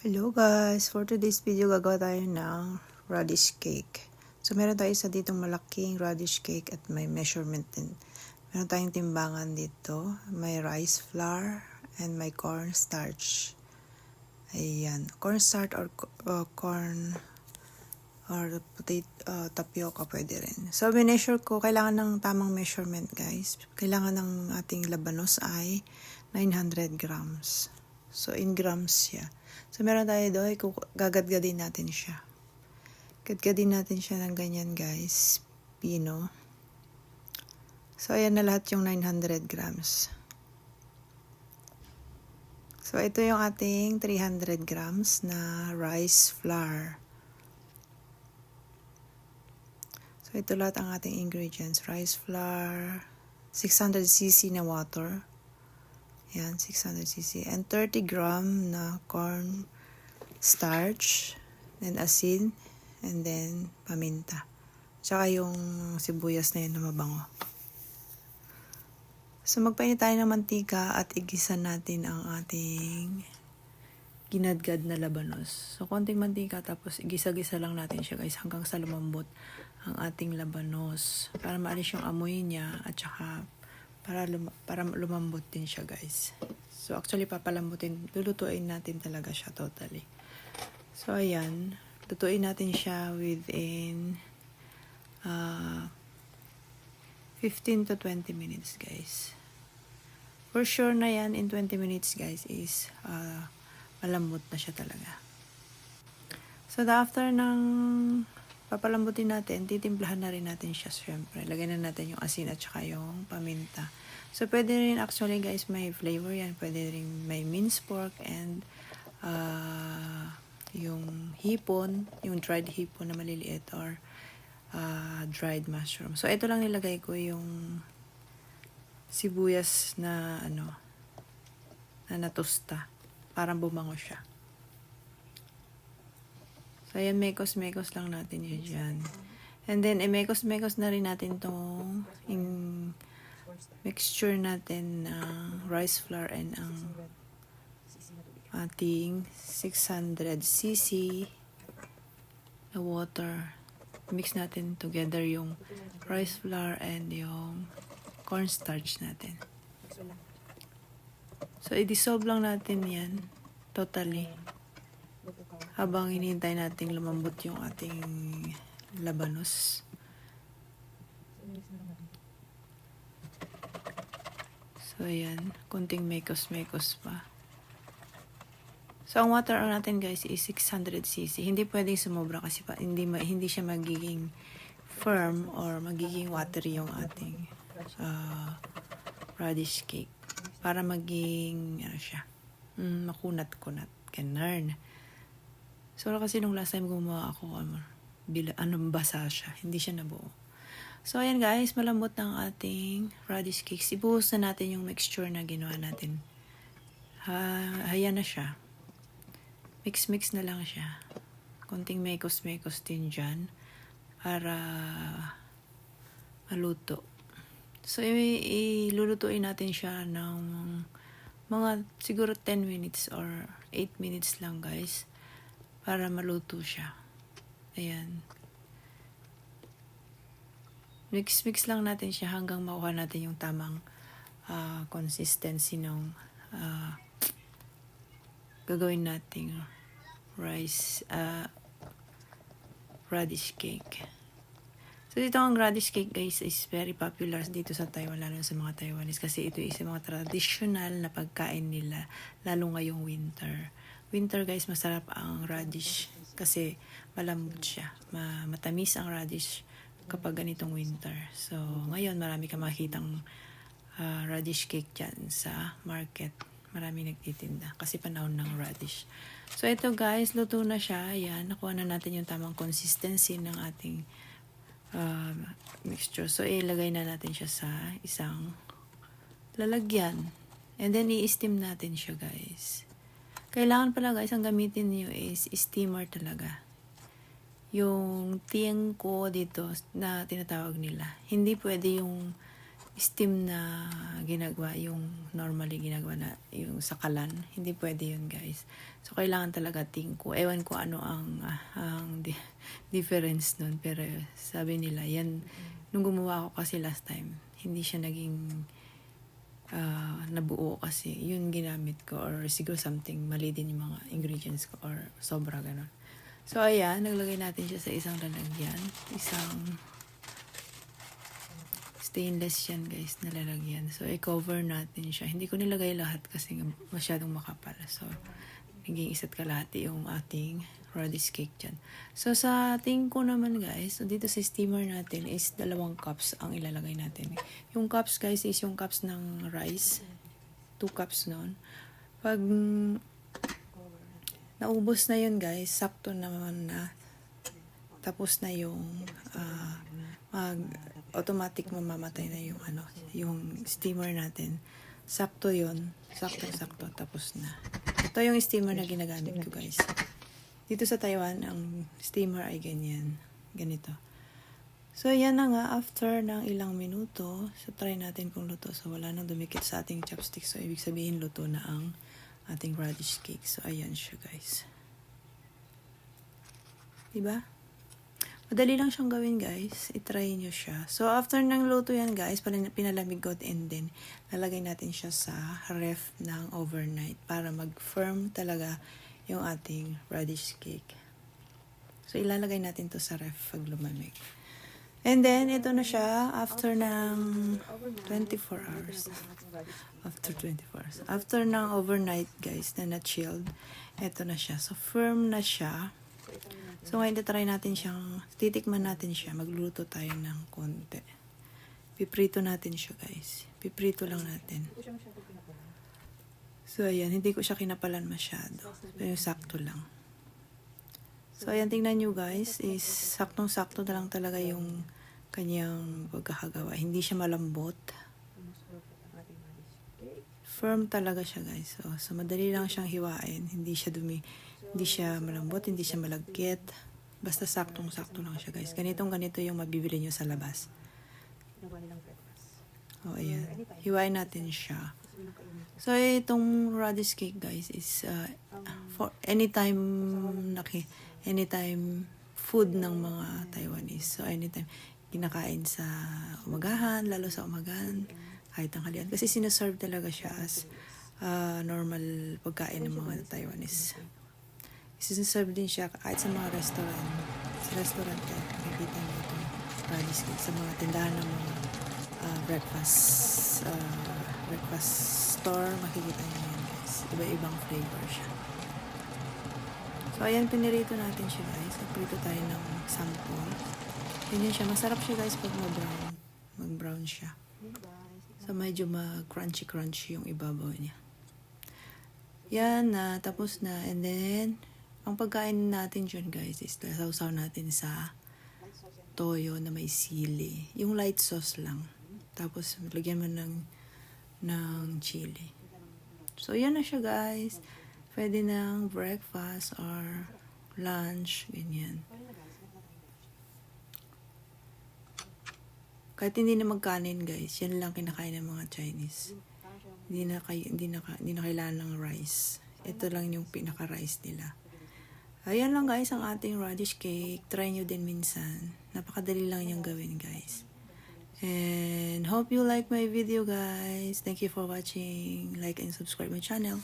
Hello guys! For today's video, gagawa tayo ng radish cake. So, meron tayo isa ditong malaking radish cake at may measurement din. Meron tayong timbangan dito. May rice flour and may cornstarch. Ayan. Cornstarch or corn or potato, tapioca pwede rin. So, measure ko, kailangan ng tamang measurement guys. Kailangan ng ating labanos ay 900 grams. So, in grams siya. So, meron tayo doon, gagadgadin natin siya. Gadgadin natin siya ng ganyan, guys. Pino. So, ayan na lahat yung 900 grams. So, ito yung ating 300 grams na rice flour. So, ito lahat ang ating ingredients. Rice flour, 600 cc na water. Yan, 600 cc. And 30 gram na corn starch. Then asin. And then paminta. Tsaka yung sibuyas na yun na mabango. So magpainit tayo ng mantika at igisa natin ang ating ginadgad na labanos. So konting mantika tapos igisa-gisa lang natin siya guys hanggang sa lumambot ang ating labanos. Para maalis yung amoy niya at tsaka para lumambot din siya guys. So actually papalambutin, lulutuin natin talaga siya totally. So ayan, lutuin natin siya within 15 to 20 minutes guys. For sure na yan, in 20 minutes guys is malambot na siya talaga. So after ng papalambutin natin, titimplahan na rin natin siya syempre. Lagyan na natin yung asin at saka yung paminta. So, pwede rin actually guys, may flavor yan. Pwede rin may minced pork and yung hipon, yung dried hipon na maliliit or dried mushroom. So, ito lang nilagay ko yung sibuyas na na natusta. Parang bumango siya. So, ayan, mekos-mekos lang natin yun dyan. And then, mekos-mekos na rin natin itong mixture natin ng rice flour and ang ating 600 cc na water. Mix natin together yung rice flour and yung cornstarch natin. So, i-dissolve lang natin yan totally. Habang hinihintay nating lumambot yung ating labanos. So, ayan. Kunting mekos-mekos pa. So, ang water natin guys is 600 cc. Hindi pwedeng sumobra kasi hindi siya magiging firm or magiging watery yung ating radish cake. Para maging, makunat-kunat. Ganun. So, kasi nung last time gumawa ako, basa siya. Hindi siya nabuo. So, ayan guys, malambot ng ating radish cakes. Ibuhos na natin yung mixture na ginawa natin. Ayan na siya. Mix-mix na lang siya. Konting mekos-mekos din dyan. Para maluto. So, ilulutuin natin siya ng mga siguro 10 minutes or 8 minutes lang guys. Para maluto siya. Ayan. Mix-mix lang natin siya hanggang makuha natin yung tamang consistency ng gagawin nating radish cake. So, dito ang radish cake guys is very popular dito sa Taiwan, lalo sa mga Taiwanese kasi ito is mga traditional na pagkain nila, lalo ngayong winter. Winter guys, masarap ang radish kasi malambot siya. Matamis ang radish kapag ganitong winter. So, ngayon marami ka makitang radish cake dyan sa market. Marami nagtitinda kasi panahon ng radish. So, ito guys, luto na siya. Ayan, nakuha na natin yung tamang consistency ng ating mixture. So, ilagay na natin siya sa isang lalagyan. And then, i-steam natin siya guys. Kailangan pala guys, ang gamitin niyo is steamer talaga. Yung tiangko dito na tinatawag nila. Hindi pwede yung steam na ginagawa, yung normally ginagawa na yung sa kalan. Hindi pwede yun, guys. So, kailangan talaga tingko. Ewan ko ano ang difference nun. Pero sabi nila, yan, nung gumawa ako kasi last time, hindi siya naging nabuo kasi yun ginamit ko, or siguro something mali din yung mga ingredients ko, or sobra ganon. So, ayan, naglagay natin siya sa isang lalagyan. Isang stainless yan, guys, na lalagyan. So, i-cover natin siya. Hindi ko nilagay lahat kasi masyadong makapal. So, naging isa't kalahati yung ating radish cake dyan. So, sa ating ko naman, guys, so dito sa steamer natin is 2 cups ang ilalagay natin. Yung cups, guys, is yung cups ng rice. 2 cups nun. Pag naubos na yun, guys, sakto naman na. Tapos na yung automatic mamamatay na yung yung steamer natin. Sakto yun. Sakto. Tapos na. Ito yung steamer na ginagamit ko, guys. Dito sa Taiwan, ang steamer ay ganyan. Ganito. So, yan na nga. After ng ilang minuto, so try natin kung luto. So, wala nang dumikit sa ating chopstick. So, ibig sabihin, luto na ang ating radish cake. So, ayan siya, guys. Diba? Madali lang siyang gawin, guys. I-try nyo siya. So, after ng luto yan, guys, pinalamig ko, and then lalagay natin siya sa ref ng overnight para mag-firm talaga yung ating radish cake. So, ilalagay natin to sa ref pag lumamig. And then, ito na siya after ng 24 hours. After 24 hours. After ng overnight, guys, na na-chilled, ito na siya. So, firm na siya. So, ngayon try natin siyang, titikman natin siya. Magluluto tayo ng konti. Piprito natin siya, guys. Piprito lang natin. So, ayan. Hindi ko siya kinapalan masyado. Pero sakto lang. So, ayan. Tingnan nyo, guys. Is saktong-sakto na lang talaga yung kanyang pagkakagawa. Hindi siya malambot. Firm talaga siya, guys. So madali lang siyang hiwain. Hindi siya hindi siya malambot, hindi siya malagkit. Basta saktong-sakto lang siya, guys. Ganito yung mabibili nyo sa labas. O, ayan. Hiwain natin siya. So, itong radish cake, guys, is for anytime food ng mga Taiwanese. So, anytime kinakain sa umagahan, lalo sa umagahan, kahit tanghalian. Kasi sinaserve talaga siya as normal pagkain ng mga Taiwanese. Sinaserve din siya kahit sa mga restaurant. Sa restaurant, nakikita niyo itong radish cake. Sa mga tindahan ng mga breakfast store, makikita niyo yan, guys. Iba-ibang flavor siya. So, ayan, pinirito natin siya, guys. Nagprito tayo ng sample. Ganyan siya. Masarap siya, guys, pag mag-brown siya. So, medyo mag-crunchy yung ibabaw niya. Yan na. Tapos na. And then, ang pagkain natin dyan, guys, is sausaw natin sa toyo na may sili. Yung light sauce lang. Tapos, lagyan mo ng chili. So, yan na siya, guys. Pwede ng breakfast or lunch. Ganyan. Kahit hindi na magkanin, guys, yan lang kinakain ng mga Chinese. Hindi na kailangan ng rice. Ito lang yung pinaka-rice nila. Ayan lang, guys, ang ating radish cake. Try nyo din minsan. Napakadali lang yung gawin, guys. And hope you like my video, guys. Thank you for watching. Like and subscribe my channel.